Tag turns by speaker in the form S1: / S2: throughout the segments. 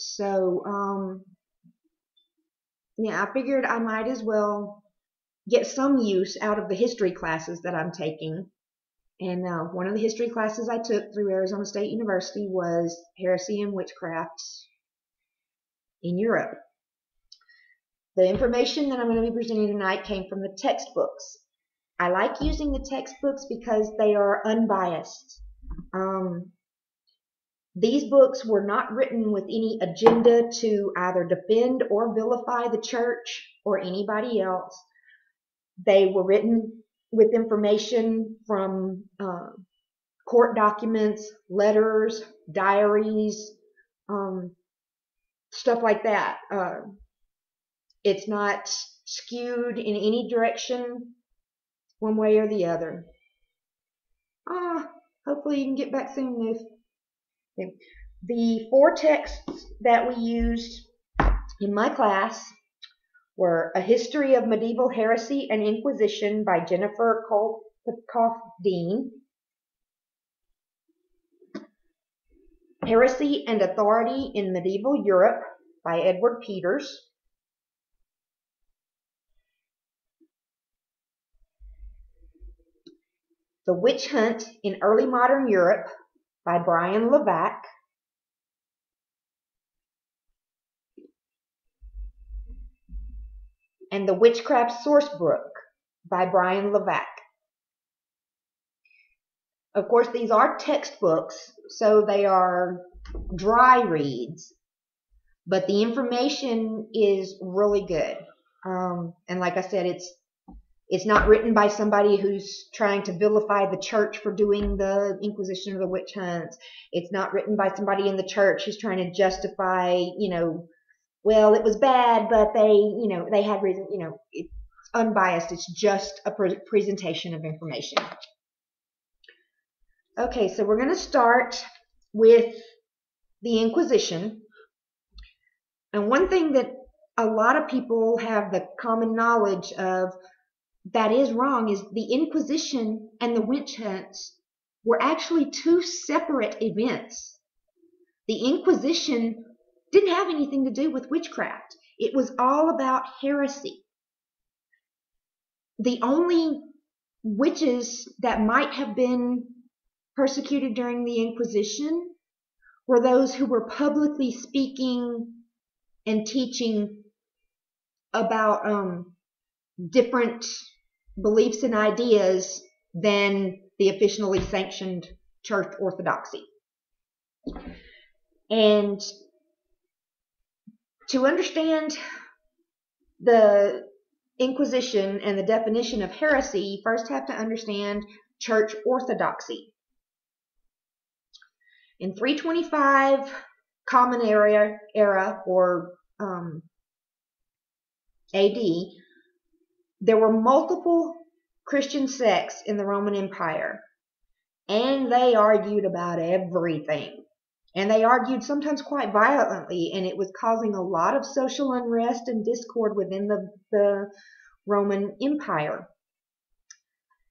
S1: So, yeah, I figured I might as well get some use out of the history classes that I'm taking. And one of the history classes I took through Arizona State University was Heresy and Witchcraft in Europe. The information that I'm going to be presenting tonight came from the textbooks. I like using the textbooks because they are unbiased. These books were not written with any agenda to either defend or vilify the church or anybody else. They were written with information from court documents, letters, diaries, stuff like that. It's not skewed in any direction, one way or the other. Hopefully you can get back soon, Nif. Okay. The 4 texts that we used in my class were A History of Medieval Heresy and Inquisition by Jennifer Kolpikoff-Dean, Heresy and Authority in Medieval Europe by Edward Peters, The Witch Hunt in Early Modern Europe by Brian Levac, and The Witchcraft Sourcebook by Brian Levac. Of course, these are textbooks, so they are dry reads, but the information is really good. And like I said, it's not written by somebody who's trying to vilify the church for doing the Inquisition or the witch hunts. It's not written by somebody in the church who's trying to justify, well, it was bad, but they had reason, it's unbiased. It's just a presentation of information. Okay, so we're going to start with the Inquisition. And one thing that a lot of people have the common knowledge of that is wrong is the Inquisition and the witch hunts were actually 2 separate events. The Inquisition didn't have anything to do with witchcraft. It was all about heresy. The only witches that might have been persecuted during the Inquisition were those who were publicly speaking and teaching about different beliefs and ideas than the officially sanctioned church orthodoxy. And to understand the Inquisition and the definition of heresy, you first have to understand church orthodoxy. In 325 Common Era or AD, there were multiple Christian sects in the Roman Empire, and they argued about everything. And they argued sometimes quite violently, and it was causing a lot of social unrest and discord within the Roman Empire.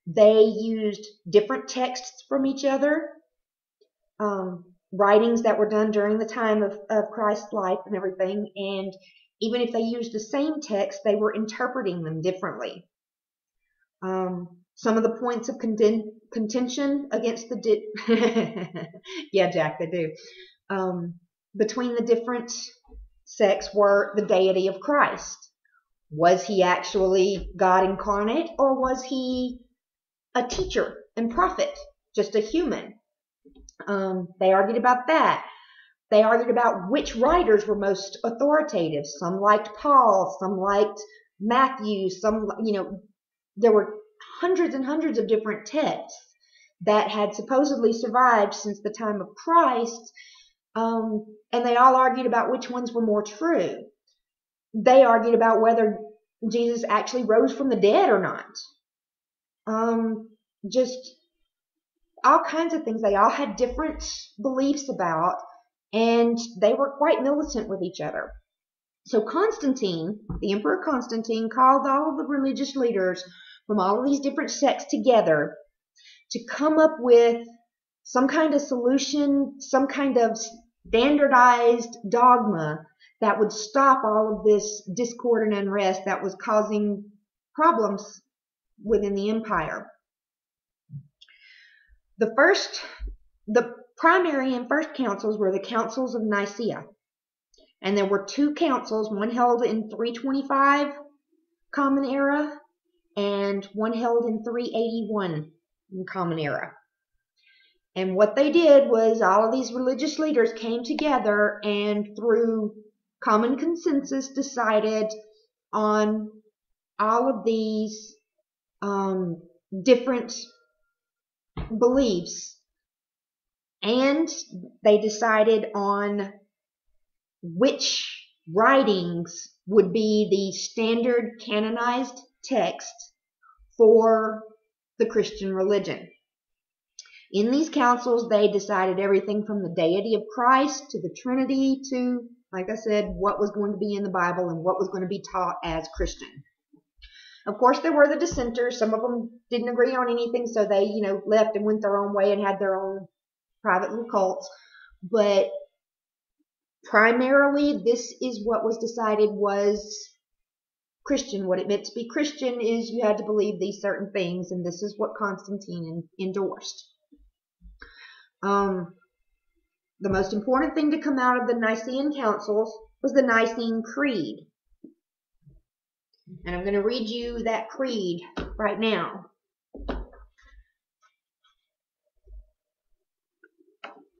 S1: They used different texts from each other, writings that were done during the time of Christ's life and everything, and even if they used the same text, they were interpreting them differently. Some of the points of contention against the yeah, Jack, they do. Between the different sects were the deity of Christ. Was he actually God incarnate, or was he a teacher and prophet, just a human? They argued about that. They argued about which writers were most authoritative. Some liked Paul, some liked Matthew, some, there were hundreds and hundreds of different texts that had supposedly survived since the time of Christ, and they all argued about which ones were more true. They argued about whether Jesus actually rose from the dead or not. Just all kinds of things they all had different beliefs about, and they were quite militant with each other. So Constantine, the Emperor Constantine, called all of the religious leaders from all of these different sects together to come up with some kind of solution, some kind of standardized dogma that would stop all of this discord and unrest that was causing problems within the empire. The primary and first councils were the councils of Nicaea. And there were two councils, one held in 325 Common Era and one held in 381 in Common Era. And what they did was all of these religious leaders came together and through common consensus decided on all of these different beliefs. And they decided on which writings would be the standard canonized text for the Christian religion. In these councils, they decided everything from the deity of Christ to the Trinity to, like I said, what was going to be in the Bible and what was going to be taught as Christian. Of course, there were the dissenters. Some of them didn't agree on anything, so they, left and went their own way and had their own private little cults. But primarily, this is what was decided was Christian. What it meant to be Christian is you had to believe these certain things, and this is what Constantine endorsed. The most important thing to come out of the Nicene councils was the Nicene Creed. And I'm going to read you that creed right now.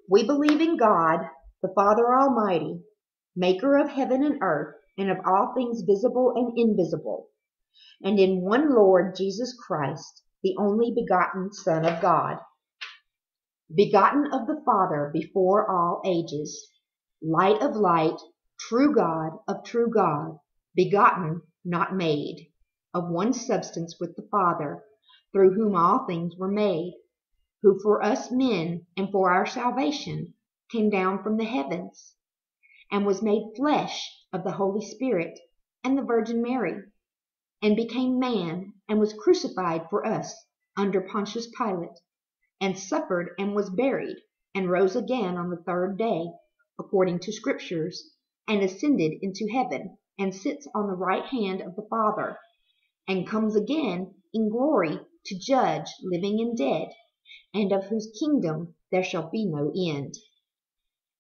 S1: We believe in God, the Father Almighty, maker of heaven and earth, and of all things visible and invisible, and in one Lord Jesus Christ, the only begotten Son of God, begotten of the Father before all ages, light of light, true God of true God, begotten, not made, of one substance with the Father, through whom all things were made, who for us men and for our salvation came down from the heavens, and was made flesh of the Holy Spirit and the Virgin Mary, and became man, and was crucified for us under Pontius Pilate, and suffered and was buried, and rose again on the third day, according to Scriptures, and ascended into heaven, and sits on the right hand of the Father, and comes again in glory to judge living and dead, and of whose kingdom there shall be no end.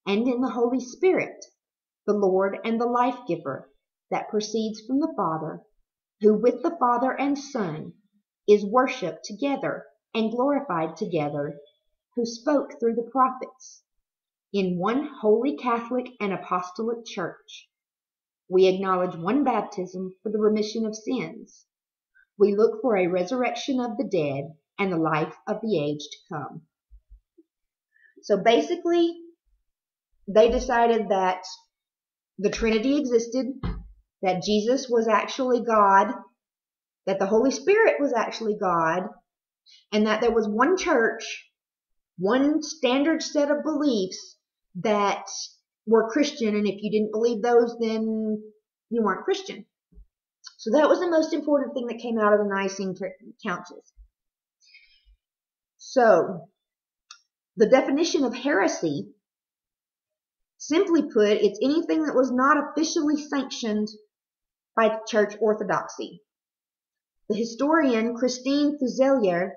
S1: And in the Holy Spirit, the Lord and the life-giver, that proceeds from the Father, who with the Father and Son is worshipped together and glorified together, who spoke through the prophets, in one holy Catholic and apostolic church. We acknowledge one baptism for the remission of sins. We look for a resurrection of the dead and the life of the age to come. So basically, they decided that the Trinity existed, that Jesus was actually God, that the Holy Spirit was actually God, and that there was one church, one standard set of beliefs that were Christian, and if you didn't believe those, then you weren't Christian. So that was the most important thing that came out of the Nicene councils. So, the definition of heresy, simply put, it's anything that was not officially sanctioned by church orthodoxy. The historian Christine Fuselier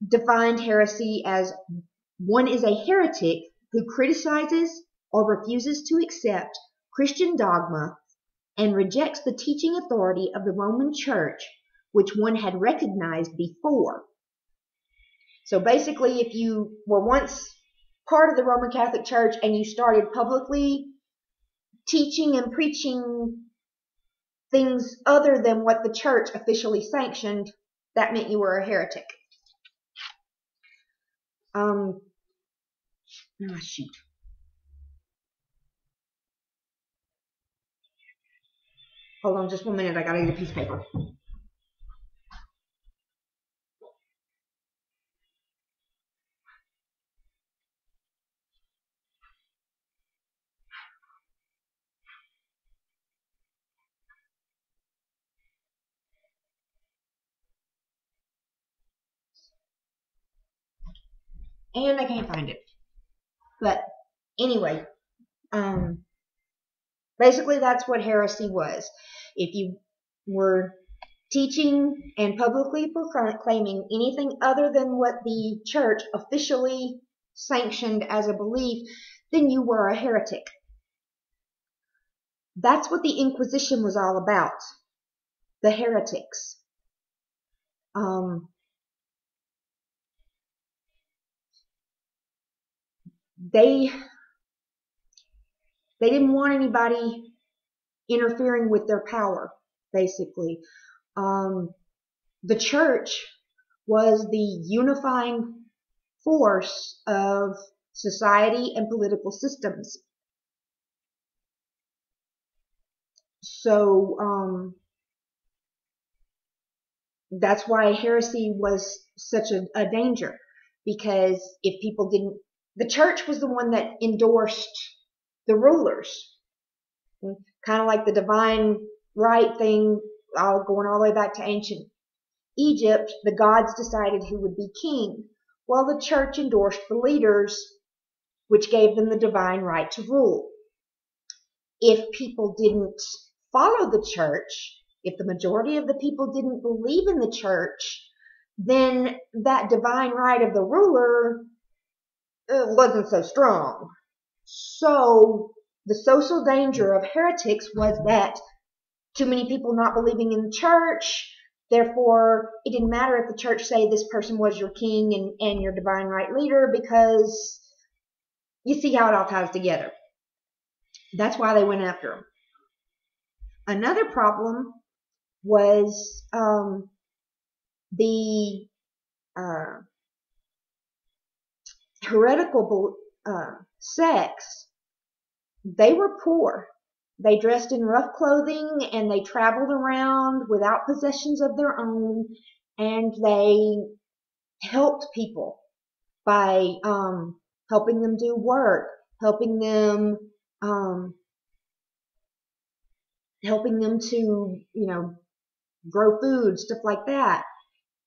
S1: defined heresy as one is a heretic who criticizes or refuses to accept Christian dogma and rejects the teaching authority of the Roman Church, which one had recognized before. So basically, if you were once part of the Roman Catholic Church and you started publicly teaching and preaching things other than what the church officially sanctioned, that meant you were a heretic. Oh, shoot. Hold on just 1 minute. I gotta get a piece of paper. And I can't find it. But Anyway, basically that's what heresy was. If you were teaching and publicly proclaiming anything other than what the church officially sanctioned as a belief, then you were a heretic. That's what the Inquisition was all about. The heretics. They didn't want anybody interfering with their power, basically. The church was the unifying force of society and political systems. So that's why heresy was such a danger, because if people didn't, the church was the one that endorsed the rulers, kind of like the divine right thing, all going all the way back to ancient Egypt. The gods decided who would be king, while the church endorsed the leaders, which gave them the divine right to rule. If people didn't follow the church, if the majority of the people didn't believe in the church, then that divine right of the ruler wasn't so strong. So the social danger of heretics was that too many people not believing in the church, therefore it didn't matter if the church say this person was your king and your divine right leader, because you see how it all ties together. That's why they went after him. Another problem was the heretical sects. They were poor. They dressed in rough clothing and they traveled around without possessions of their own, and they helped people by helping them do work, helping them to, grow food, stuff like that.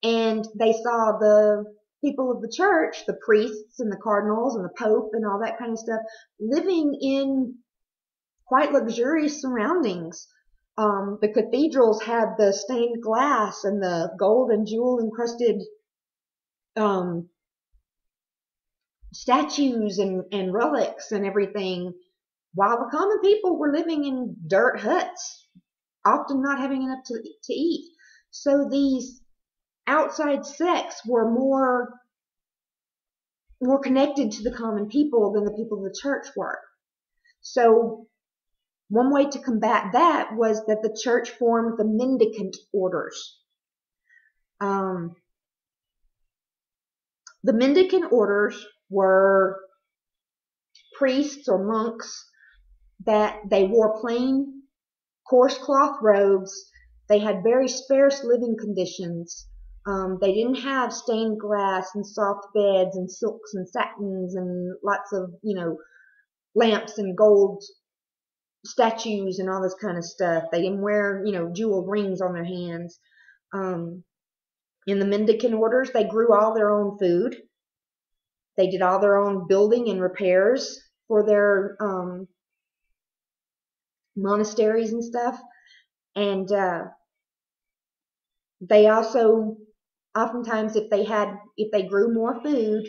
S1: And they saw the people of the church, the priests and the cardinals and the pope and all that kind of stuff, living in quite luxurious surroundings. The cathedrals had the stained glass and the gold and jewel encrusted statues and relics and everything, while the common people were living in dirt huts, often not having enough to eat. So these outside sects were more connected to the common people than the people of the church were. So one way to combat that was that the church formed the mendicant orders. The mendicant orders were priests or monks that they wore plain, coarse cloth robes. They had very sparse living conditions. They didn't have stained glass and soft beds and silks and satins and lots of, lamps and gold statues and all this kind of stuff. They didn't wear, jeweled rings on their hands. In the mendicant orders, they grew all their own food. They did all their own building and repairs for their monasteries and stuff. And they also, oftentimes, if they grew more food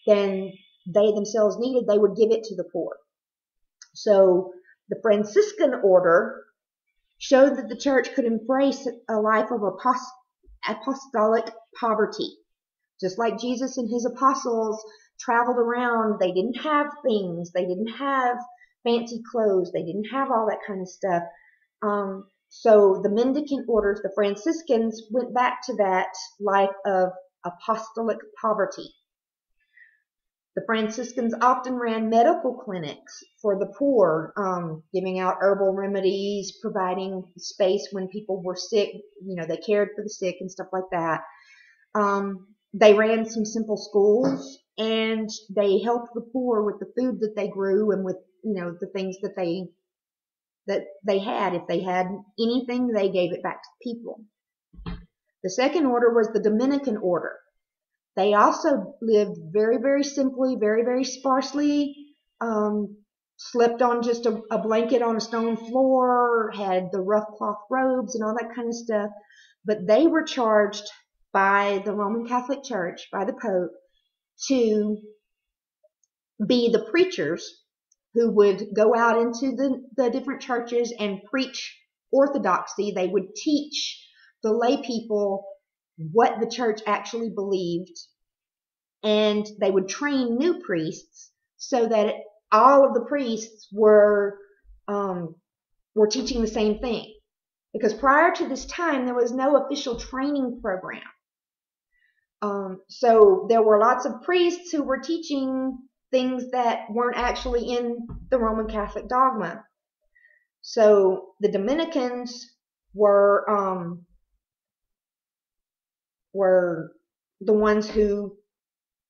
S1: than they themselves needed, they would give it to the poor. So the Franciscan order showed that the church could embrace a life of apostolic poverty. Just like Jesus and his apostles traveled around, they didn't have things, they didn't have fancy clothes, they didn't have all that kind of stuff. So the mendicant orders, the Franciscans, went back to that life of apostolic poverty. The Franciscans often ran medical clinics for the poor, giving out herbal remedies, providing space when people were sick. They cared for the sick and stuff like that. They ran some simple schools, and they helped the poor with the food that they grew and with, the things that they had. If they had anything, they gave it back to the people. The second order was the Dominican order. They also lived very, very simply, very, very sparsely. slept on just a blanket on a stone floor, had the rough cloth robes and all that kind of stuff. But they were charged by the Roman Catholic Church, by the Pope, to be the preachers who would go out into the different churches and preach orthodoxy. They would teach the lay people what the church actually believed, and they would train new priests so that all of the priests were teaching the same thing. Because prior to this time, there was no official training program. So there were lots of priests who were teaching things that weren't actually in the Roman Catholic dogma. So the Dominicans were the ones who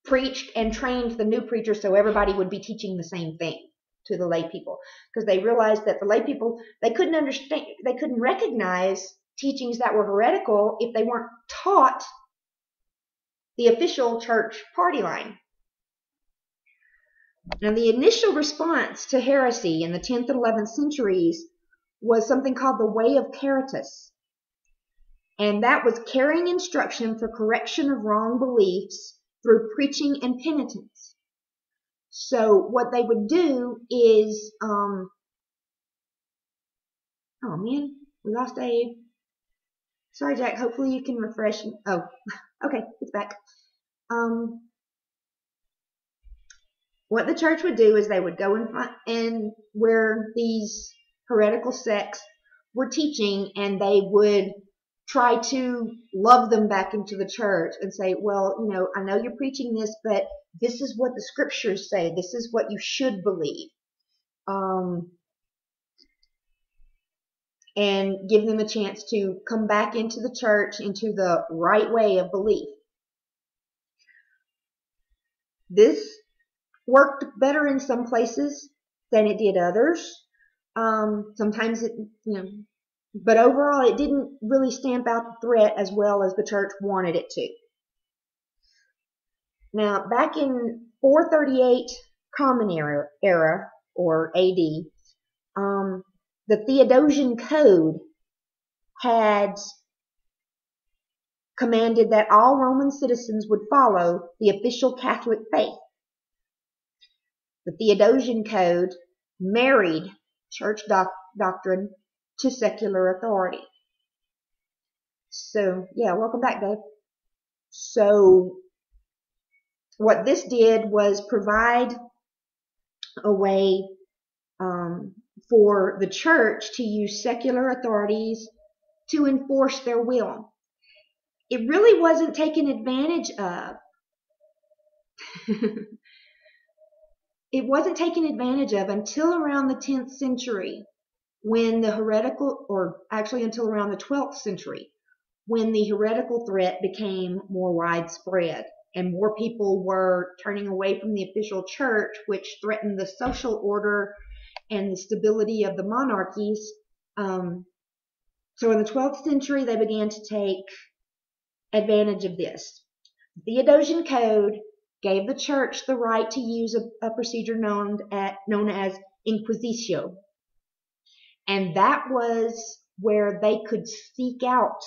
S1: preached and trained the new preachers, so everybody would be teaching the same thing to the lay people, because they realized that the lay people, they couldn't understand, they couldn't recognize teachings that were heretical if they weren't taught the official church party line. Now, the initial response to heresy in the 10th and 11th centuries was something called the Way of Caritas, and that was carrying instruction for correction of wrong beliefs through preaching and penitence. So what they would do is, oh man, we lost Dave. Sorry, Jack. Hopefully you can refresh. Oh, okay, it's back. What the church would do is they would go and where these heretical sects were teaching, and they would try to love them back into the church and say, well, you know, I know you're preaching this, but this is what the scriptures say. This is what you should believe. And give them a chance to come back into the church, into the right way of belief. This worked better in some places than it did others. Sometimes it, but overall it didn't really stamp out the threat as well as the church wanted it to. Now, back in 438 Common Era, or AD, the Theodosian Code had commanded that all Roman citizens would follow the official Catholic faith. The Theodosian Code married church doctrine to secular authority. So, yeah, welcome back, Dave. So, what this did was provide a way for the church to use secular authorities to enforce their will. It really wasn't taken advantage of. It wasn't taken advantage of until around the 10th century, when the heretical, or actually until around the 12th century, when the heretical threat became more widespread and more people were turning away from the official church, which threatened the social order and the stability of the monarchies. So in the 12th century, they began to take advantage of this. The Theodosian Code gave the church the right to use a procedure known as Inquisition. And that was where they could seek out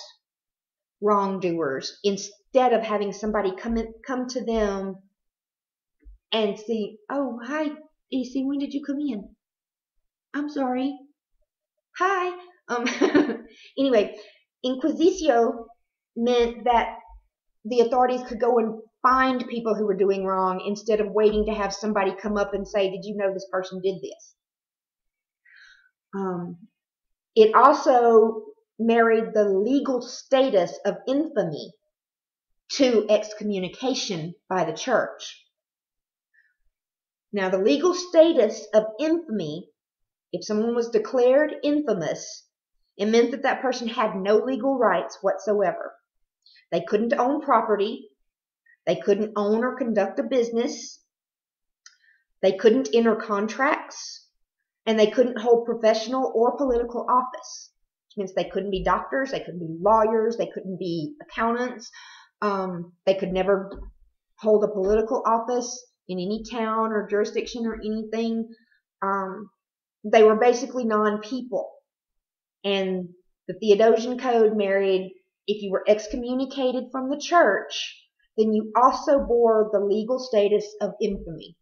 S1: wrongdoers instead of having somebody come to them and see, oh, hi, AC, when did you come in? I'm sorry. Hi. Anyway, Inquisitio meant that the authorities could go and find people who were doing wrong instead of waiting to have somebody come up and say, did you know this person did this? It also married the legal status of infamy to excommunication by the church. Now, the legal status of infamy, if someone was declared infamous, it meant that that person had no legal rights whatsoever. They couldn't own property. They couldn't own or conduct a business. They couldn't enter contracts. And they couldn't hold professional or political office, which means they couldn't be doctors, they couldn't be lawyers, they couldn't be accountants. They could never hold a political office. in any town or jurisdiction or anything. They were basically non-people. And the Theodosian Code married, if you were excommunicated from the church, then you also bore the legal status of infamy.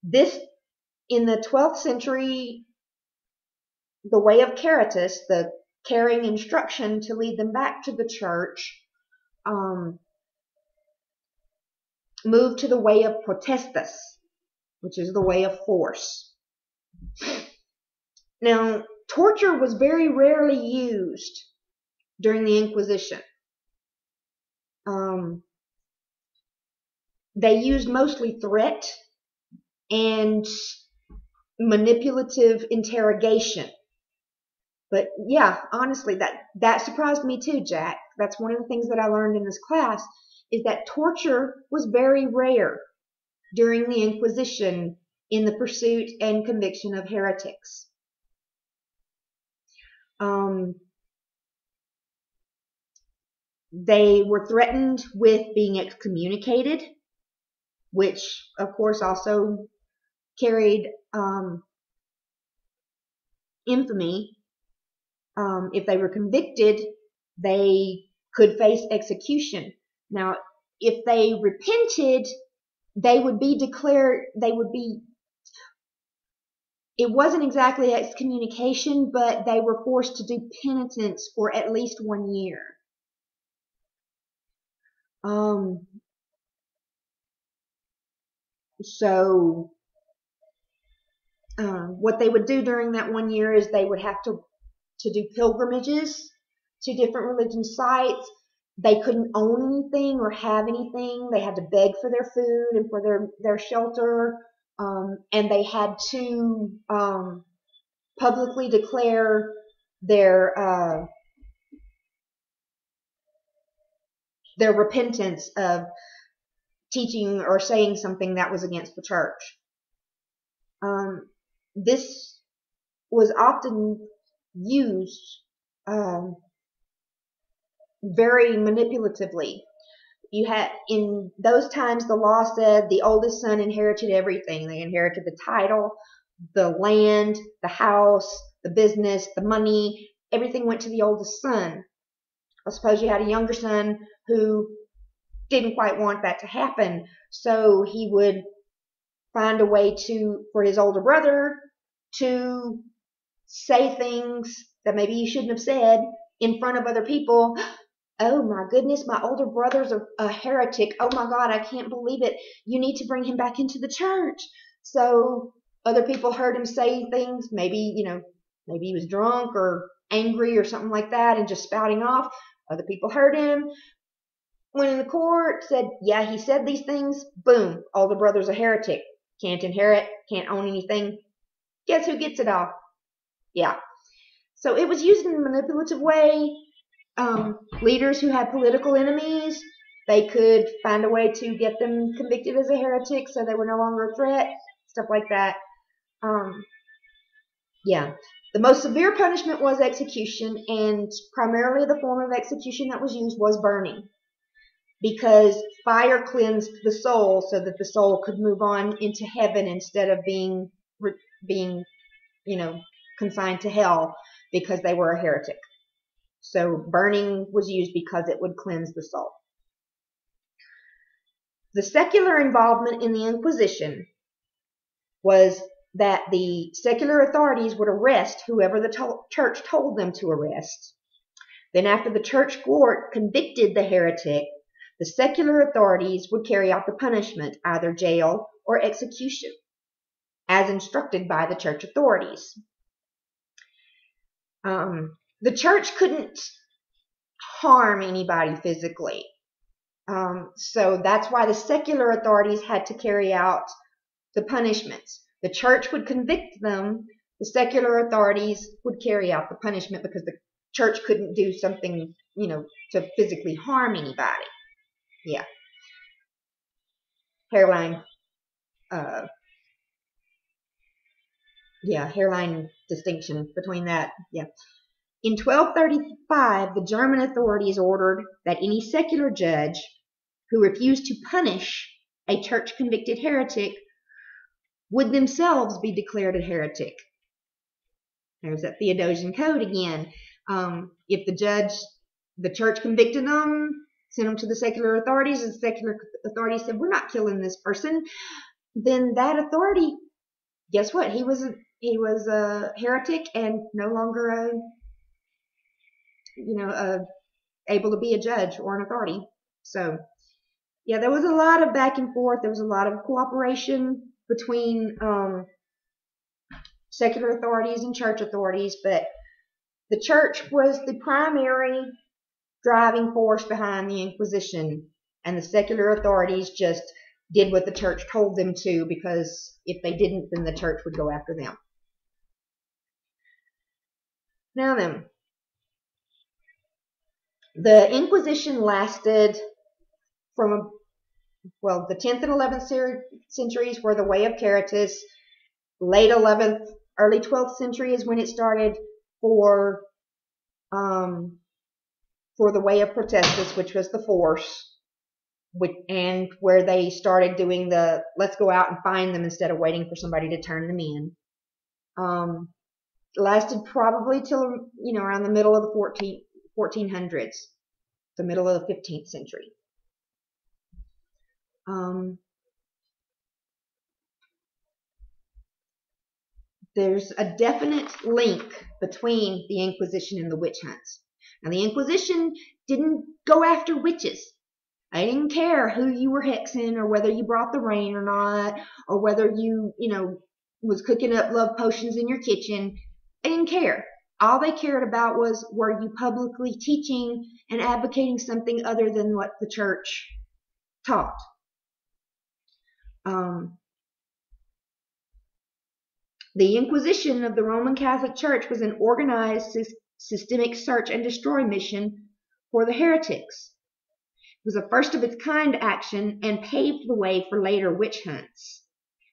S1: This, in the 12th century, the way of caritas, the caring instruction to lead them back to the church, moved to the way of potestas, which is the way of force. Now, torture was very rarely used during the Inquisition. They used mostly threat and manipulative interrogation. But yeah, honestly, that surprised me too, Jack. That's one of the things that I learned in this class, is that torture was very rare during the Inquisition in the pursuit and conviction of heretics. They were threatened with being excommunicated, which of course also carried infamy. If they were convicted, they could face execution. Now, if they repented, they would be declared, it wasn't exactly excommunication, but they were forced to do penitence for at least 1 year. So what they would do during that 1 year is they would have to do pilgrimages to different religion sites. They couldn't own anything or have anything. They had to beg for their food and for their shelter. And they had to publicly declare their repentance of teaching or saying something that was against the church. This was often used very manipulatively. You had, in those times, the law said the oldest son inherited everything. They inherited the title, the land, the house, the business, the money. Everything went to the oldest son. I suppose you had a younger son who didn't quite want that to happen, so he would find a way for his older brother to say things that maybe he shouldn't have said in front of other people. Oh my goodness, my older brother's a heretic. Oh my God, I can't believe it. You need to bring him back into the church. So other people heard him say things, maybe he was drunk or angry or something like that and just spouting off. Other people heard him, went in the court, said, yeah, he said these things. Boom, older brother's a heretic. Can't inherit, can't own anything. Guess who gets it all? Yeah. So it was used in a manipulative way. Leaders who had political enemies, they could find a way to get them convicted as a heretic so they were no longer a threat, stuff like that. Yeah. The most severe punishment was execution, and primarily the form of execution that was used was burning, because fire cleansed the soul so that the soul could move on into heaven instead of being consigned to hell because they were a heretic. So burning was used because it would cleanse the soul. The secular involvement in the Inquisition was that the secular authorities would arrest whoever the church told them to arrest. Then after the church court convicted the heretic, the secular authorities would carry out the punishment, either jail or execution, as instructed by the church authorities. The church couldn't harm anybody physically. So that's why the secular authorities had to carry out the punishments. The church would convict them. The secular authorities would carry out the punishment because the church couldn't do something, to physically harm anybody. Yeah. Hairline distinction between that. Yeah. In 1235, the German authorities ordered that any secular judge who refused to punish a church-convicted heretic would themselves be declared a heretic. There's that Theodosian code again. If the church convicted them, sent them to the secular authorities, and the secular authorities said, we're not killing this person, then that authority, guess what? He was a heretic and no longer able to be a judge or an authority. So, yeah, there was a lot of back and forth. There was a lot of cooperation between secular authorities and church authorities, but the church was the primary driving force behind the Inquisition, and the secular authorities just did what the church told them to, because if they didn't, then the church would go after them. Now then, the Inquisition lasted from, the 10th and 11th centuries were the Way of Caritas. Late 11th, early 12th century is when it started for the Way of Protestus, which was the force, and where they started doing the let's go out and find them instead of waiting for somebody to turn them in. It lasted probably till around the middle of the 1400s, the middle of the 15th century. There's a definite link between the Inquisition and the witch hunts. Now, the Inquisition didn't go after witches. They didn't care who you were hexing, or whether you brought the rain or not, or whether you was cooking up love potions in your kitchen. They didn't care. All they cared about was, were you publicly teaching and advocating something other than what the church taught. The Inquisition of the Roman Catholic Church was an organized, systemic search and destroy mission for the heretics. It was a first of its kind action and paved the way for later witch hunts,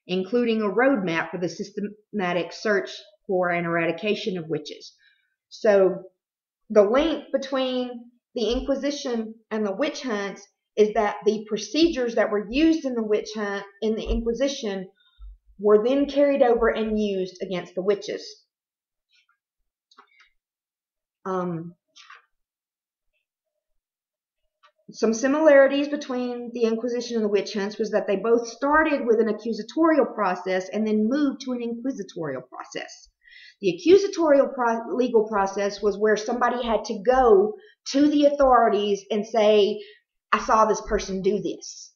S1: including a roadmap for the systematic search for and eradication of witches. So the link between the Inquisition and the witch hunts is that the procedures that were used in the witch hunt in the Inquisition were then carried over and used against the witches. Some similarities between the Inquisition and the witch hunts was that they both started with an accusatorial process and then moved to an inquisitorial process. The accusatorial legal process was where somebody had to go to the authorities and say, I saw this person do this.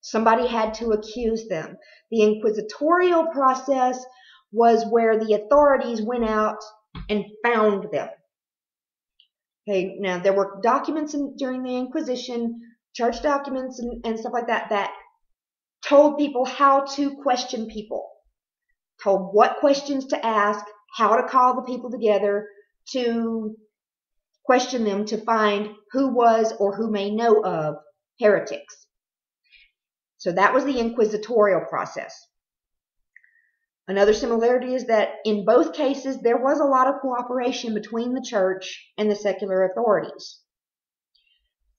S1: Somebody had to accuse them. The inquisitorial process was where the authorities went out and found them. Okay, now there were documents during the Inquisition, church documents and stuff like that, that told people how to question people, told what questions to ask, how to call the people together to question them to find who was or who may know of heretics. So that was the inquisitorial process. Another similarity is that in both cases, there was a lot of cooperation between the church and the secular authorities.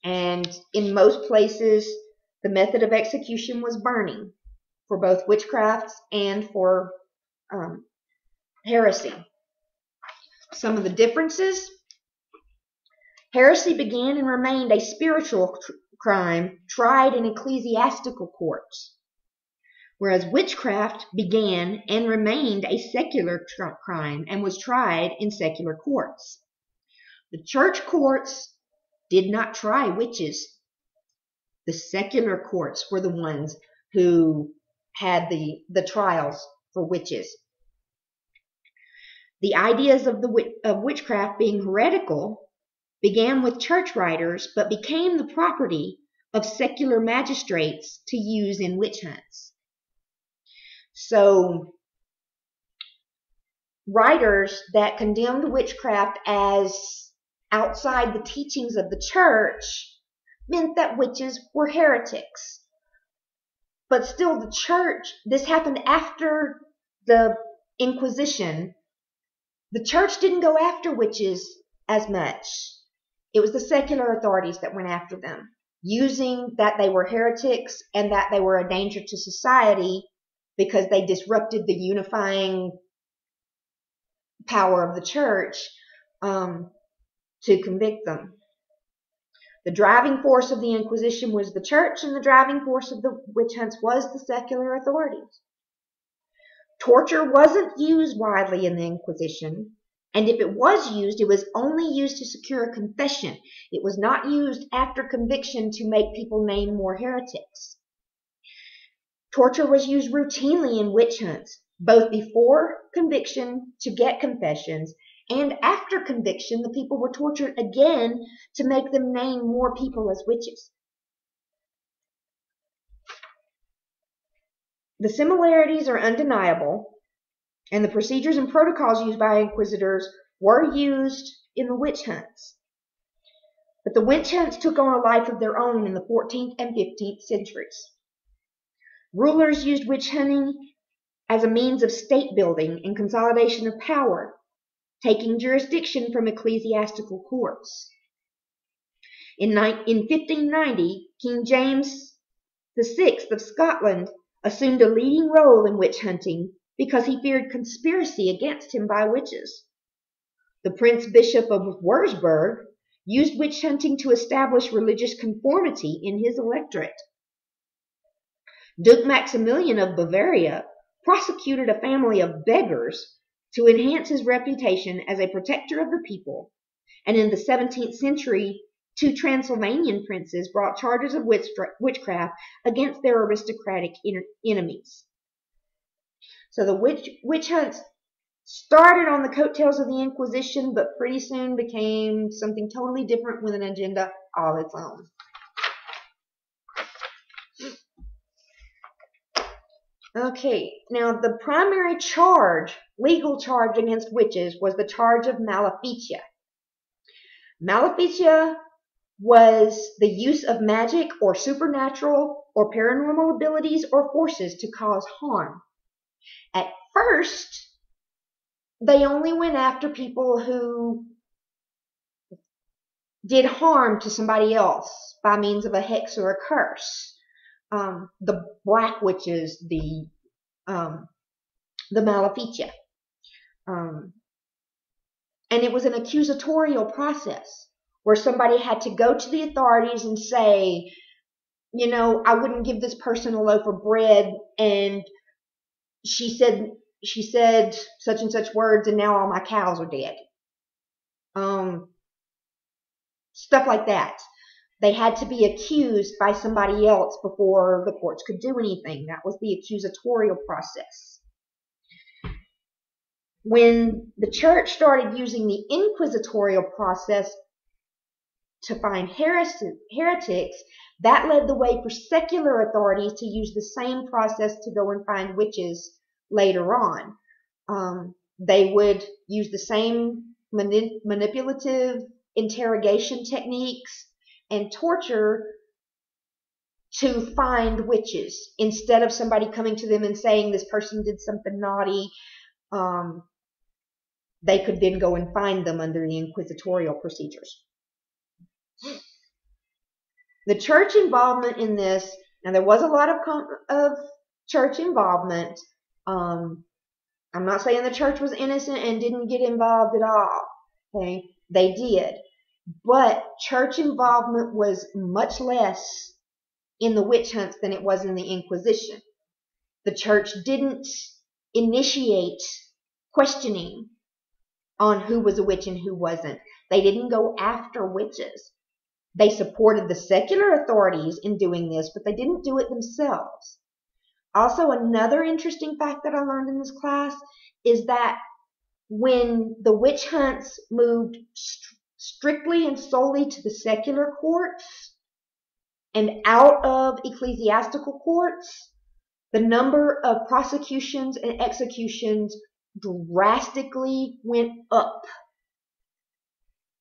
S1: And in most places, the method of execution was burning for both witchcrafts and for heresy. Some of the differences: heresy began and remained a spiritual crime tried in ecclesiastical courts, whereas witchcraft began and remained a secular crime and was tried in secular courts. The church courts did not try witches. The secular courts were the ones who had the trials for witches. The ideas of witchcraft being heretical began with church writers, but became the property of secular magistrates to use in witch hunts. So, writers that condemned witchcraft as outside the teachings of the church meant that witches were heretics. But still, the church, this happened after the Inquisition, the church didn't go after witches as much. It was the secular authorities that went after them. using that they were heretics and that they were a danger to society because they disrupted the unifying power of the church, to convict them. The driving force of the Inquisition was the church, and the driving force of the witch hunts was the secular authorities. Torture wasn't used widely in the Inquisition, and if it was used, it was only used to secure a confession. It was not used after conviction to make people name more heretics. Torture was used routinely in witch hunts, both before conviction to get confessions, and after conviction, the people were tortured again to make them name more people as witches. The similarities are undeniable, and the procedures and protocols used by inquisitors were used in the witch hunts. But the witch hunts took on a life of their own in the 14th and 15th centuries. Rulers used witch hunting as a means of state building and consolidation of power, taking jurisdiction from ecclesiastical courts. In 1590, King James VI of Scotland assumed a leading role in witch hunting because he feared conspiracy against him by witches. The Prince Bishop of Würzburg used witch hunting to establish religious conformity in his electorate. Duke Maximilian of Bavaria prosecuted a family of beggars to enhance his reputation as a protector of the people, and in the 17th century, 2 Transylvanian princes brought charges of witchcraft against their aristocratic enemies. So the witch hunts started on the coattails of the Inquisition, but pretty soon became something totally different with an agenda all its own. Okay, now the primary charge, legal charge against witches was the charge of maleficia. Maleficia was the use of magic or supernatural or paranormal abilities or forces to cause harm. At first, they only went after people who did harm to somebody else by means of a hex or a curse. The black witches, the maleficia. And it was an accusatorial process where somebody had to go to the authorities and say, you know, I wouldn't give this person a loaf of bread, and she said such and such words, and now all my cows are dead. Stuff like that. They had to be accused by somebody else before the courts could do anything. That was the accusatorial process. When the church started using the inquisitorial process to find heretics, that led the way for secular authorities to use the same process to go and find witches later on. They would use the same manipulative interrogation techniques and torture to find witches. Instead of somebody coming to them and saying this person did something naughty, they could then go and find them under the inquisitorial procedures. The church involvement in this, now there was a lot of church involvement. I'm not saying the church was innocent and didn't get involved at all. Okay, they did. But church involvement was much less in the witch hunts than it was in the Inquisition. The church didn't initiate questioning on who was a witch and who wasn't. They didn't go after witches. They supported the secular authorities in doing this, but they didn't do it themselves. Also, another interesting fact that I learned in this class is that when the witch hunts moved strictly and solely to the secular courts and out of ecclesiastical courts, the number of prosecutions and executions drastically went up.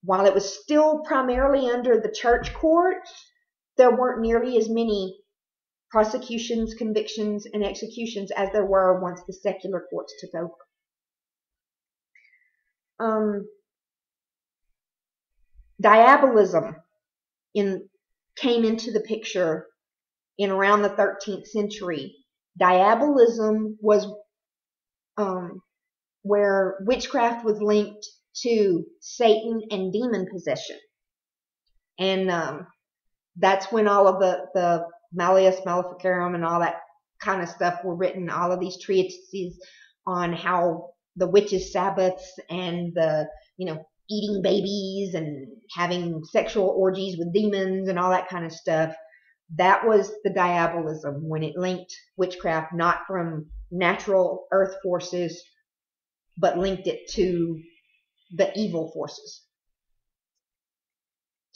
S1: While it was still primarily under the church courts, there weren't nearly as many prosecutions, convictions, and executions as there were once the secular courts took over. Diabolism in came into the picture in around the 13th century. Diabolism was where witchcraft was linked to Satan and demon possession. And that's when all of the Malleus Maleficarum and all that kind of stuff were written. All of these treatises on how the witches' Sabbaths and the, eating babies and having sexual orgies with demons and all that kind of stuff. That was the diabolism, when it linked witchcraft not from natural earth forces, but linked it to the evil forces.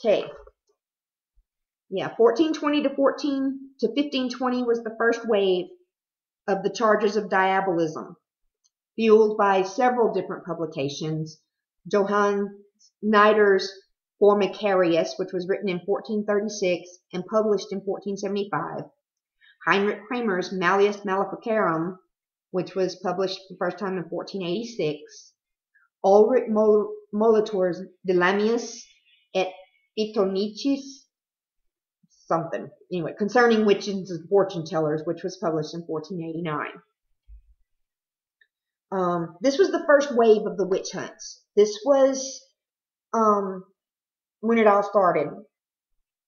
S1: Okay. Yeah, 1420 to 1520 was the first wave of the charges of diabolism, fueled by several different publications. Johann Schneider's Formicarius, which was written in 1436 and published in 1475. Heinrich Kramer's Malleus Maleficarum, which was published the first time in 1486. Ulrich Molitor's De Lamiis et Phthonicis, something. Anyway, concerning witches and fortune tellers, which was published in 1489. This was the first wave of the witch hunts. This was when it all started,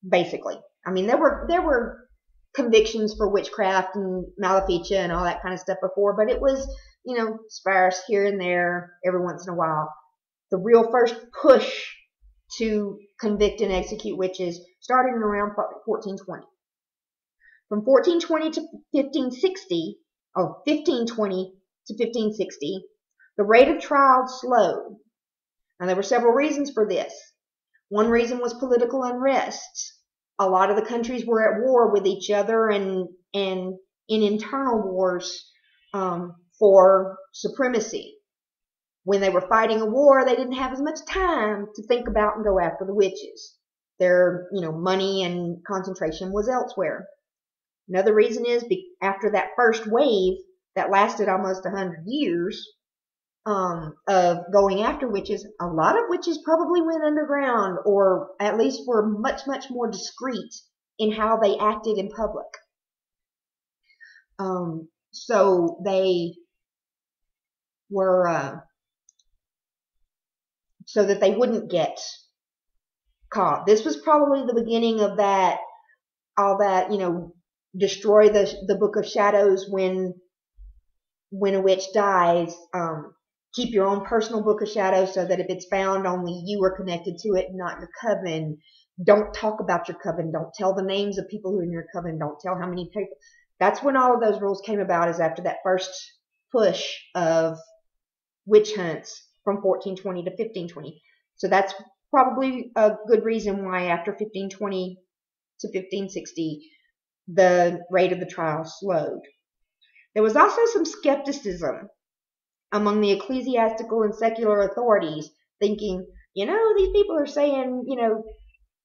S1: basically. I mean, there were convictions for witchcraft and maleficia and all that kind of stuff before, but it was, sparse here and there every once in a while. The real first push to convict and execute witches started in around 1420. From 1420 to 1560, 1520 to 1560, the rate of trials slowed. And there were several reasons for this. One reason was political unrest. A lot of the countries were at war with each other and in internal wars for supremacy. When they were fighting a war, they didn't have as much time to think about and go after the witches. Their, money and concentration was elsewhere. Another reason is after that first wave that lasted almost 100 years of going after witches, a lot of witches probably went underground, or at least were much, much more discreet in how they acted in public. So they were, so that they wouldn't get caught. This was probably the beginning of that, all that, destroy the Book of Shadows when a witch dies. Keep your own personal Book of Shadows so that if it's found, only you are connected to it, not your coven. Don't talk about your coven. Don't tell the names of people who are in your coven. Don't tell how many people. That's when all of those rules came about, is after that first push of witch hunts from 1420 to 1520. So that's probably a good reason why after 1520 to 1560, the rate of the trial slowed. There was also some skepticism among the ecclesiastical and secular authorities, thinking, these people are saying,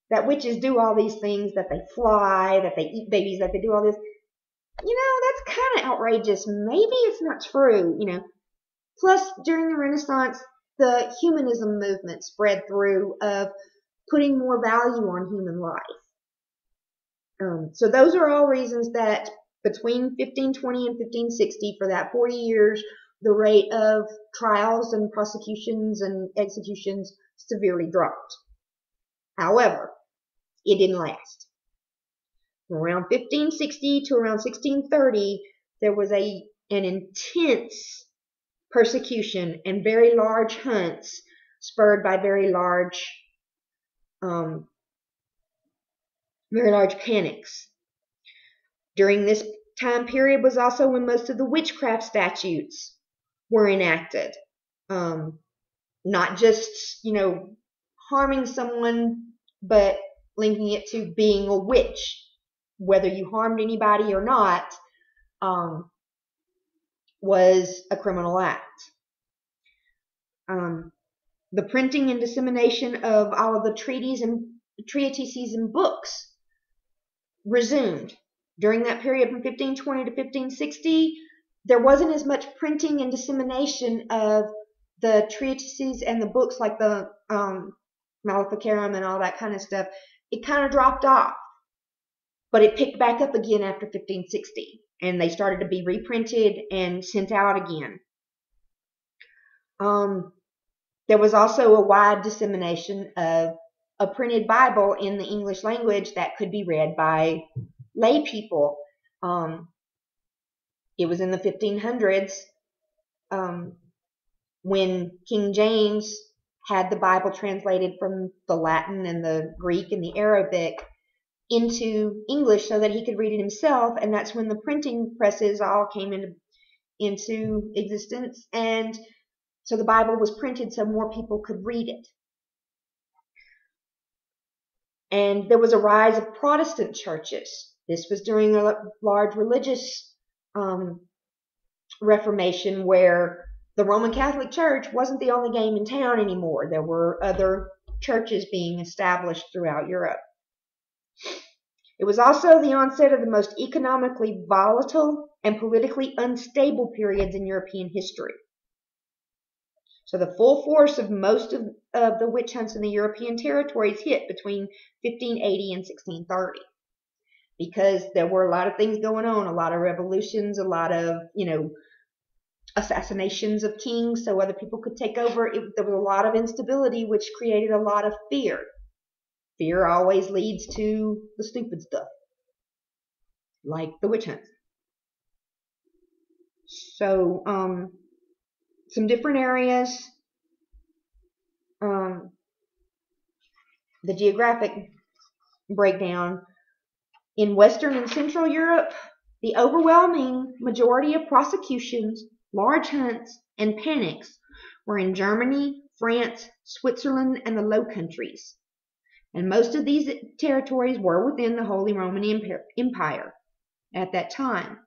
S1: that witches do all these things, that they fly, that they eat babies, that they do all this. That's kind of outrageous. Maybe it's not true, Plus, during the Renaissance, the humanism movement spread through of putting more value on human life. So those are all reasons that between 1520 and 1560, for that 40 years, the rate of trials and prosecutions and executions severely dropped. However, it didn't last. From around 1560 to around 1630, there was an intense persecution and very large hunts spurred by very large panics. During this time period was also when most of the witchcraft statutes were enacted. Not just, harming someone, but linking it to being a witch. Whether you harmed anybody or not was a criminal act. The printing and dissemination of all of the treatises and books resumed. During that period from 1520 to 1560, there wasn't as much printing and dissemination of the treatises and the books like the Maleficarum and all that kind of stuff. It kind of dropped off. But it picked back up again after 1560, and they started to be reprinted and sent out again. There was also a wide dissemination of a printed Bible in the English language that could be read by lay people. It was in the 1500s when King James had the Bible translated from the Latin and the Greek and the Arabic into English so that he could read it himself, and that's when the printing presses all came into existence, and so the Bible was printed so more people could read it. And there was a rise of Protestant churches. This was during a large religious Reformation where the Roman Catholic Church wasn't the only game in town anymore. There were other churches being established throughout Europe. It was also the onset of the most economically volatile and politically unstable periods in European history. So the full force of most of the witch hunts in the European territories hit between 1580 and 1630. Because there were a lot of things going on, a lot of revolutions, a lot of, assassinations of kings so other people could take over. There was a lot of instability, which created a lot of fear. Fear always leads to the stupid stuff, like the witch hunts. So, some different areas. The geographic breakdown. In Western and Central Europe, the overwhelming majority of prosecutions, large hunts, and panics were in Germany, France, Switzerland, and the Low Countries. And most of these territories were within the Holy Roman Empire at that time.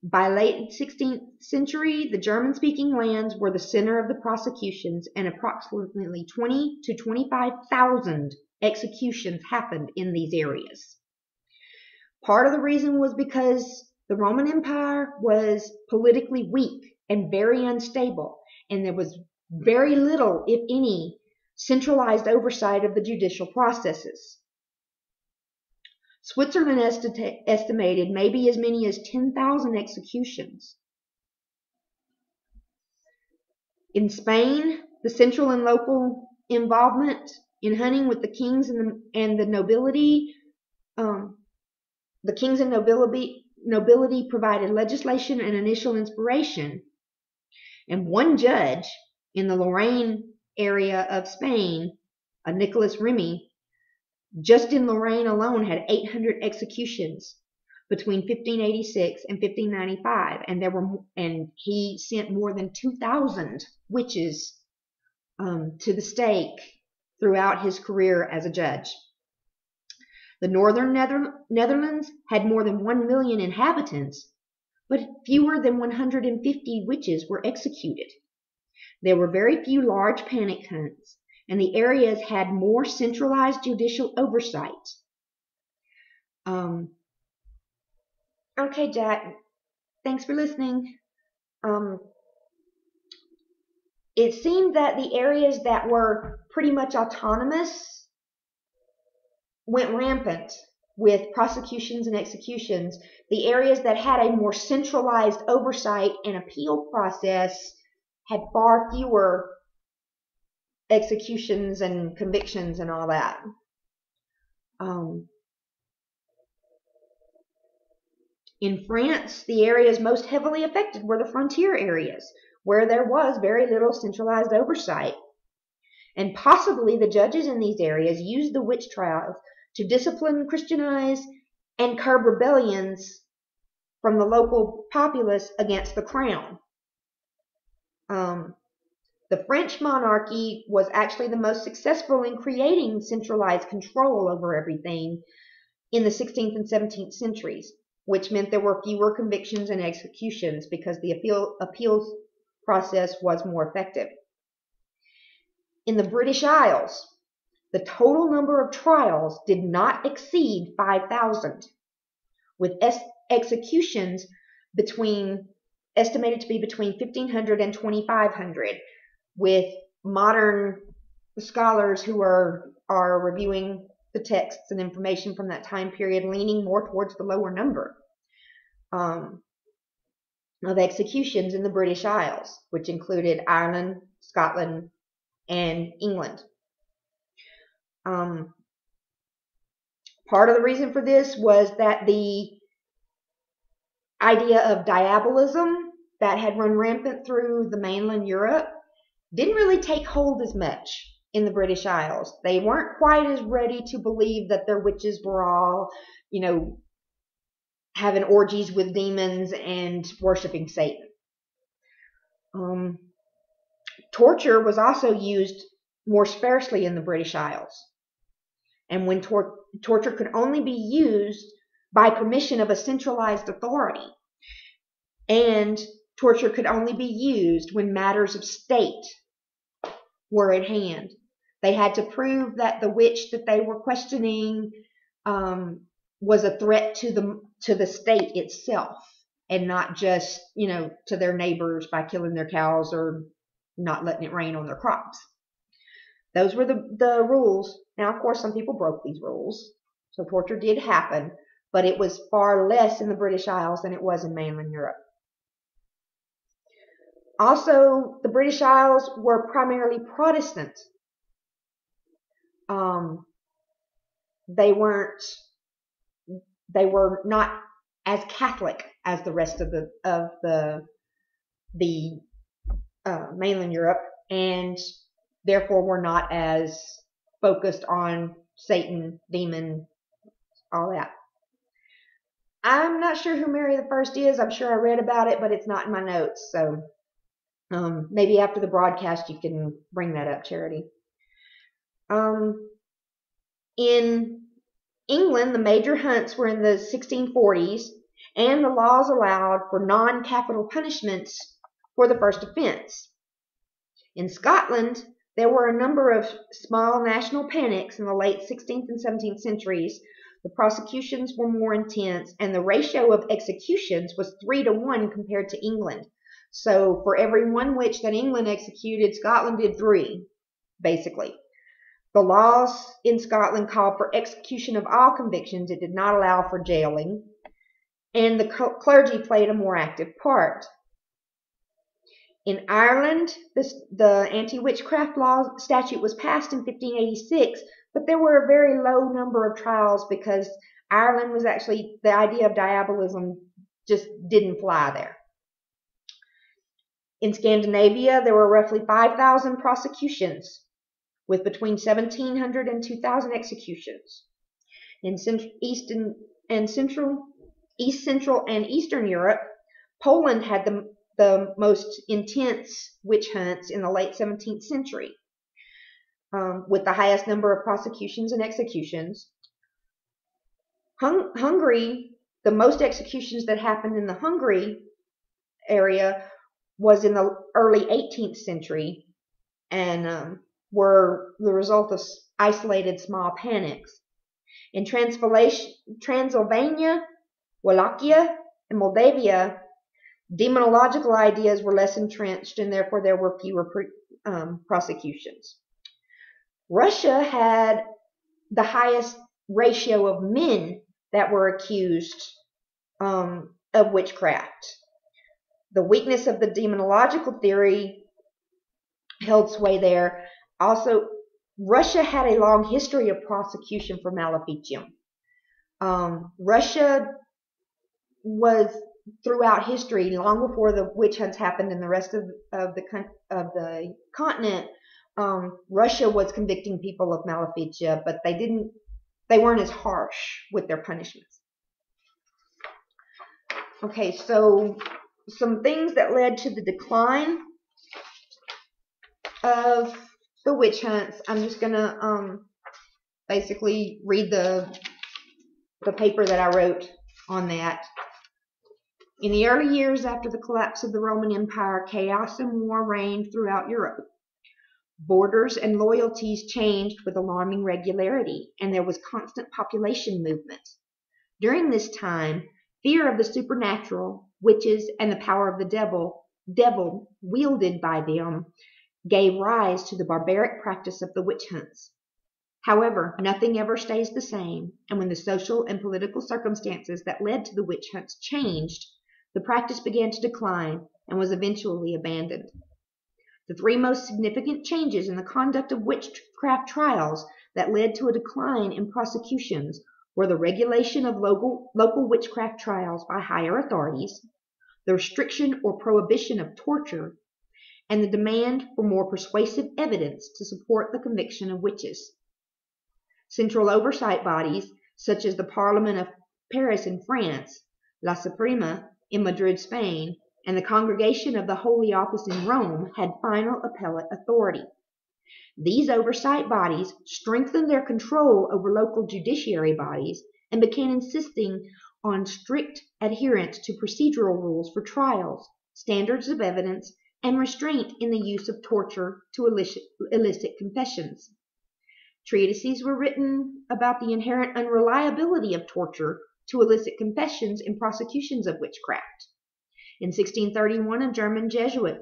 S1: By late 16th century, the German-speaking lands were the center of the prosecutions, and approximately 20 to 25,000 executions happened in these areas. Part of the reason was because the Roman Empire was politically weak and very unstable, and there was very little, if any, centralized oversight of the judicial processes. Switzerland estimated maybe as many as 10,000 executions. In Spain, the central and local involvement in hunting with the kings and the nobility, nobility provided legislation and initial inspiration. And one judge in the Lorraine area of Spain, Nicholas Remy, just in Lorraine alone had 800 executions between 1586 and 1595, and he sent more than 2,000 witches to the stake throughout his career as a judge. The northern Netherlands had more than 1 million inhabitants, but fewer than 150 witches were executed. There were very few large panic hunts, and the areas had more centralized judicial oversight. Okay, Jack, thanks for listening. It seemed that the areas that were pretty much autonomous went rampant with prosecutions and executions. The areas that had a more centralized oversight and appeal process had far fewer executions and convictions and all that. In France, the areas most heavily affected were the frontier areas, where there was very little centralized oversight. And possibly the judges in these areas used the witch trials to discipline, Christianize, and curb rebellions from the local populace against the crown. The French monarchy was actually the most successful in creating centralized control over everything in the 16th and 17th centuries, which meant there were fewer convictions and executions because the appeals process was more effective. In the British Isles, the total number of trials did not exceed 5,000, with executions estimated to be between 1,500 and 2,500, with modern scholars who are reviewing the texts and information from that time period leaning more towards the lower number of executions in the British Isles, which included Ireland, Scotland, and England. Part of the reason for this was that the idea of diabolism that had run rampant through the mainland Europe didn't really take hold as much in the British Isles. They weren't quite as ready to believe that their witches were all, having orgies with demons and worshiping Satan. Torture was also used more sparsely in the British Isles. And when torture could only be used by permission of a centralized authority, and torture could only be used when matters of state were at hand. They had to prove that the witch that they were questioning was a threat to the state itself, and not just, to their neighbors by killing their cows or not letting it rain on their crops. Those were the rules. Now, of course, some people broke these rules, so torture did happen, but it was far less in the British Isles than it was in mainland Europe. Also, the British Isles were primarily Protestant. They were not as Catholic as the rest of the mainland Europe, and therefore were not as focused on Satan, demon, all that. I'm not sure who Mary the First is. I'm sure I read about it, but it's not in my notes. So maybe after the broadcast you can bring that up, Charity. In England, the major hunts were in the 1640s, and the laws allowed for non-capital punishments for the first offense. In Scotland, there were a number of small national panics in the late 16th and 17th centuries. The prosecutions were more intense, and the ratio of executions was 3-to-1 compared to England. So for every one witch that England executed, Scotland did 3, basically. The laws in Scotland called for execution of all convictions. It did not allow for jailing, and the clergy played a more active part. In Ireland, the anti-witchcraft law statute was passed in 1586, but there were a very low number of trials because Ireland was actually, the idea of diabolism just didn't fly there. In Scandinavia, there were roughly 5,000 prosecutions, with between 1,700 and 2,000 executions. In East Central and Eastern Europe, Poland had the most intense witch hunts in the late 17th century, with the highest number of prosecutions and executions. Hungary, the most executions that happened in the Hungary area was in the early 18th century, and were the result of isolated small panics. In Transylvania, Wallachia, and Moldavia, demonological ideas were less entrenched, and therefore there were fewer prosecutions. Russia had the highest ratio of men that were accused of witchcraft. The weakness of the demonological theory held sway there. Also, Russia had a long history of prosecution for maleficium. Russia was, throughout history, long before the witch hunts happened in the rest of the continent, Russia was convicting people of maleficia, but they weren't as harsh with their punishments. Okay, so some things that led to the decline of the witch hunts. I'm just gonna basically read the paper that I wrote on that. In the early years after the collapse of the Roman Empire, chaos and war reigned throughout Europe. Borders and loyalties changed with alarming regularity, and there was constant population movement. During this time, fear of the supernatural, witches, and the power of the devil wielded by them, gave rise to the barbaric practice of the witch hunts. However, nothing ever stays the same, and when the social and political circumstances that led to the witch hunts changed, the practice began to decline and was eventually abandoned. The three most significant changes in the conduct of witchcraft trials that led to a decline in prosecutions were the regulation of local witchcraft trials by higher authorities, the restriction or prohibition of torture, and the demand for more persuasive evidence to support the conviction of witches. Central oversight bodies, such as the Parliament of Paris in France, La Suprema in Madrid, Spain, and the Congregation of the Holy Office in Rome, had final appellate authority. These oversight bodies strengthened their control over local judiciary bodies and began insisting on strict adherence to procedural rules for trials, standards of evidence, and restraint in the use of torture to elicit confessions. Treatises were written about the inherent unreliability of torture to elicit confessions in prosecutions of witchcraft. In 1631, a German Jesuit,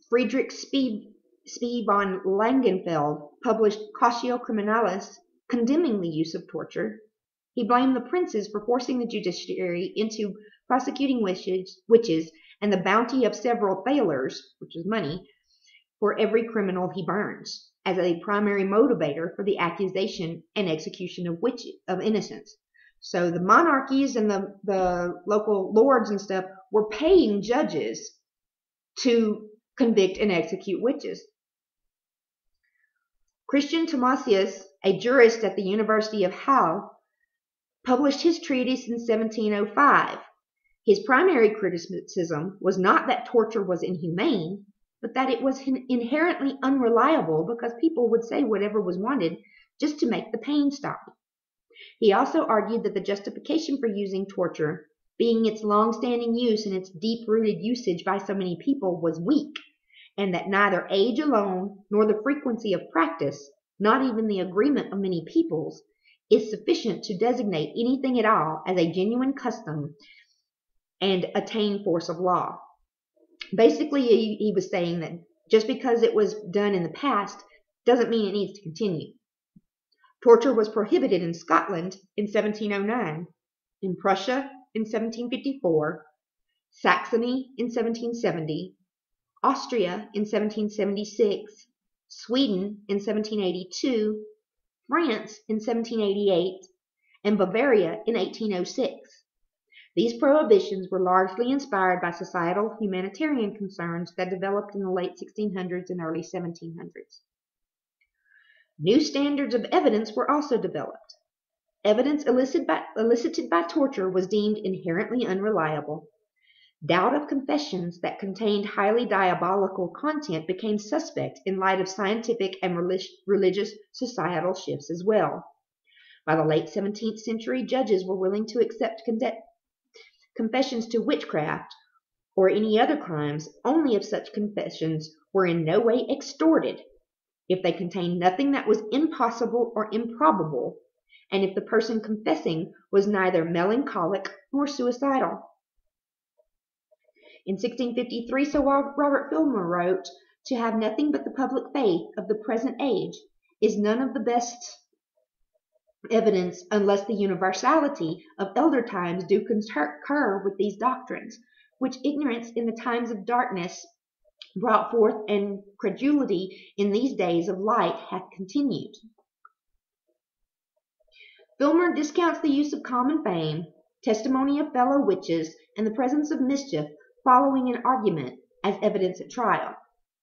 S1: Friedrich Spee von Langenfeld, published Cautio Criminalis, condemning the use of torture. He blamed the princes for forcing the judiciary into prosecuting witches and the bounty of several thalers, which is money, for every criminal he burns, as a primary motivator for the accusation and execution of innocents. So the monarchies and the local lords and stuff were paying judges to convict and execute witches. Christian Thomasius, a jurist at the University of Halle, published his treatise in 1705. His primary criticism was not that torture was inhumane, but that it was inherently unreliable because people would say whatever was wanted just to make the pain stop. He also argued that the justification for using torture, being its long-standing use and its deep-rooted usage by so many people, was weak, and that neither age alone nor the frequency of practice, not even the agreement of many peoples, is sufficient to designate anything at all as a genuine custom and attain force of law. Basically, he was saying that just because it was done in the past doesn't mean it needs to continue. Torture was prohibited in Scotland in 1709, in Prussia in 1754, Saxony in 1770, Austria in 1776, Sweden in 1782, France in 1788, and Bavaria in 1806. These prohibitions were largely inspired by societal humanitarian concerns that developed in the late 1600s and early 1700s. New standards of evidence were also developed. Evidence elicited by torture was deemed inherently unreliable. Doubt of confessions that contained highly diabolical content became suspect in light of scientific and religious societal shifts as well. By the late 17th century, judges were willing to accept confessions to witchcraft or any other crimes only if such confessions were in no way extorted, if they contained nothing that was impossible or improbable, and if the person confessing was neither melancholic nor suicidal. In 1653, Sir Robert Filmer wrote, "To have nothing but the public faith of the present age is none of the best evidence unless the universality of elder times do concur with these doctrines, which ignorance in the times of darkness brought forth, and credulity in these days of light hath continued." Filmer discounts the use of common fame, testimony of fellow witches, and the presence of mischief following an argument as evidence at trial.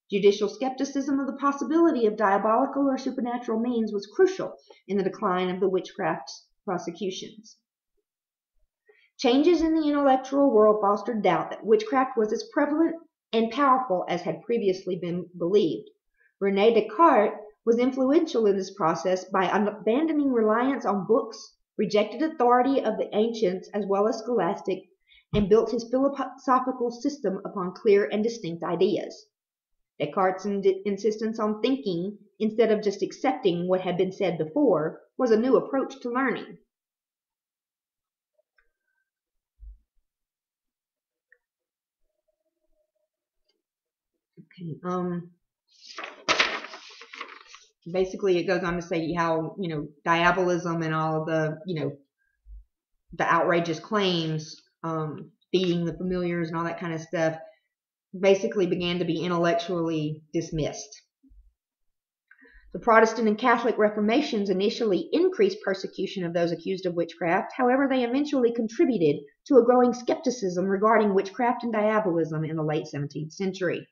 S1: Judicial skepticism of the possibility of diabolical or supernatural means was crucial in the decline of the witchcraft prosecutions. Changes in the intellectual world fostered doubt that witchcraft was as prevalent and powerful as had previously been believed. René Descartes was influential in this process by abandoning reliance on books, rejected authority of the ancients as well as scholastic, and built his philosophical system upon clear and distinct ideas. Descartes' insistence on thinking instead of just accepting what had been said before was a new approach to learning. Okay, basically it goes on to say how, diabolism and all the, the outrageous claims, feeding the familiars and all that kind of stuff, basically began to be intellectually dismissed. The Protestant and Catholic Reformations initially increased persecution of those accused of witchcraft. However, they eventually contributed to a growing skepticism regarding witchcraft and diabolism in the late 17th century.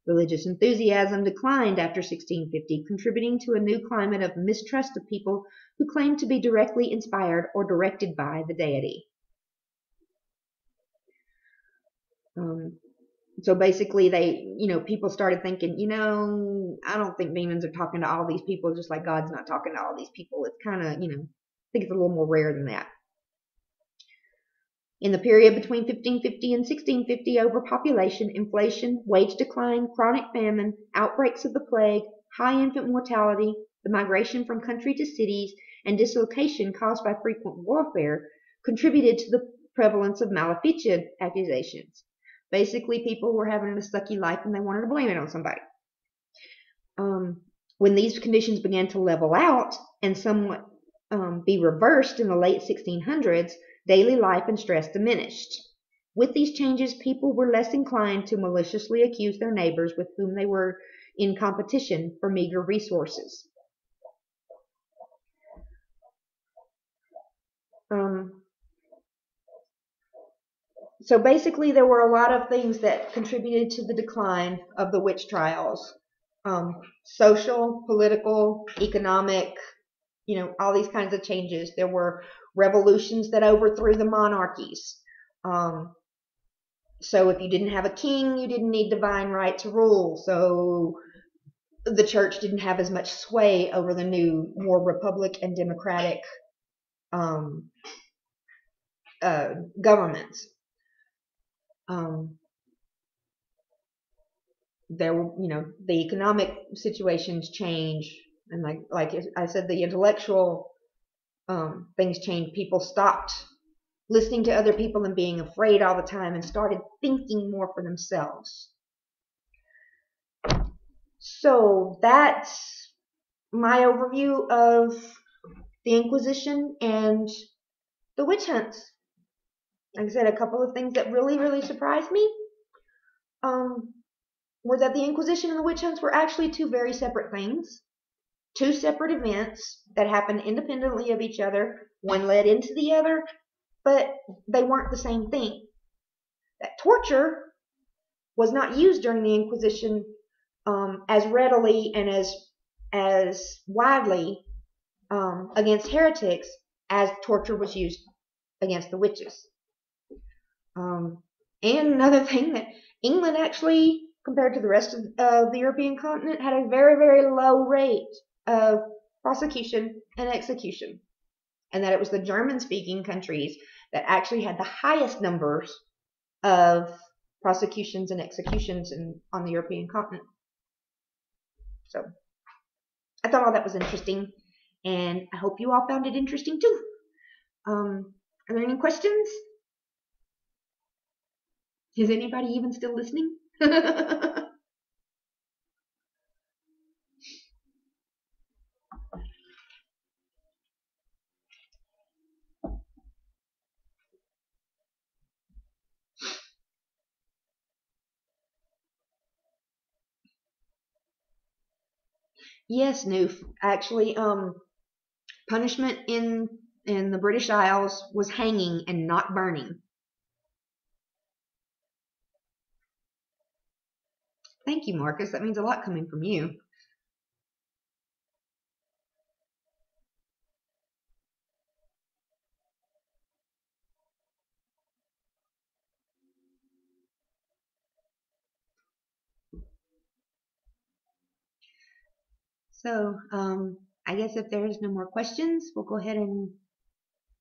S1: Religious enthusiasm declined after 1650, contributing to a new climate of mistrust of people who claimed to be directly inspired or directed by the deity. So basically people started thinking, I don't think demons are talking to all these people just like God's not talking to all these people. It's kind of, I think it's a little more rare than that. In the period between 1550 and 1650, overpopulation, inflation, wage decline, chronic famine, outbreaks of the plague, high infant mortality, the migration from country to cities, and dislocation caused by frequent warfare contributed to the prevalence of maleficia accusations. Basically, people were having a sucky life and they wanted to blame it on somebody. When these conditions began to level out and somewhat be reversed in the late 1600s, daily life and stress diminished. With these changes, people were less inclined to maliciously accuse their neighbors with whom they were in competition for meager resources. So basically, there were a lot of things that contributed to the decline of the witch trials. Social, political, economic, all these kinds of changes. There were revolutions that overthrew the monarchies. So if you didn't have a king, you didn't need divine right to rule. So the church didn't have as much sway over the new, more republic and democratic governments. There were, the economic situations change, and like I said, the intellectual things changed. People stopped listening to other people and being afraid all the time and started thinking more for themselves. So that's my overview of the Inquisition and the witch hunts. Like I said, a couple of things that really, really surprised me were that the Inquisition and the witch hunts were actually two very separate things. Two separate events that happened independently of each other. One led into the other, but they weren't the same thing. That torture was not used during the Inquisition as readily and as widely against heretics as torture was used against the witches. And another thing, that England actually, compared to the rest of the European continent, had a very, very low rate of prosecution and execution, and that it was the German-speaking countries that actually had the highest numbers of prosecutions and executions on the European continent. So I thought all that was interesting, and I hope you all found it interesting too. Are there any questions? Is anybody even still listening? Yes, Noof. Actually, punishment in the British Isles was hanging and not burning. Thank you, Marcus. That means a lot coming from you. So, I guess if there's no more questions, we'll go ahead and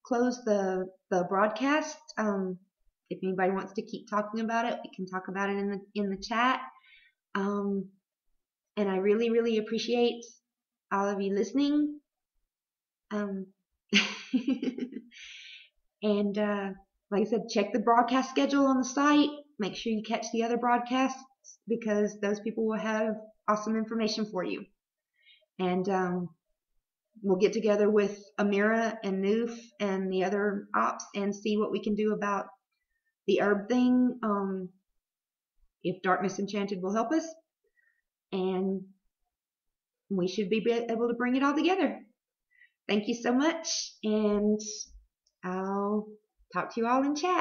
S1: close the broadcast. If anybody wants to keep talking about it, we can talk about it in the chat. And I really, really appreciate all of you listening. And like I said, check the broadcast schedule on the site. Make sure you catch the other broadcasts, because those people will have awesome information for you. And we'll get together with Amira and Noof and the other ops and see what we can do about the herb thing. If Darkness Enchanted will help us, and we should be able to bring it all together. Thank you so much, and I'll talk to you all in chat.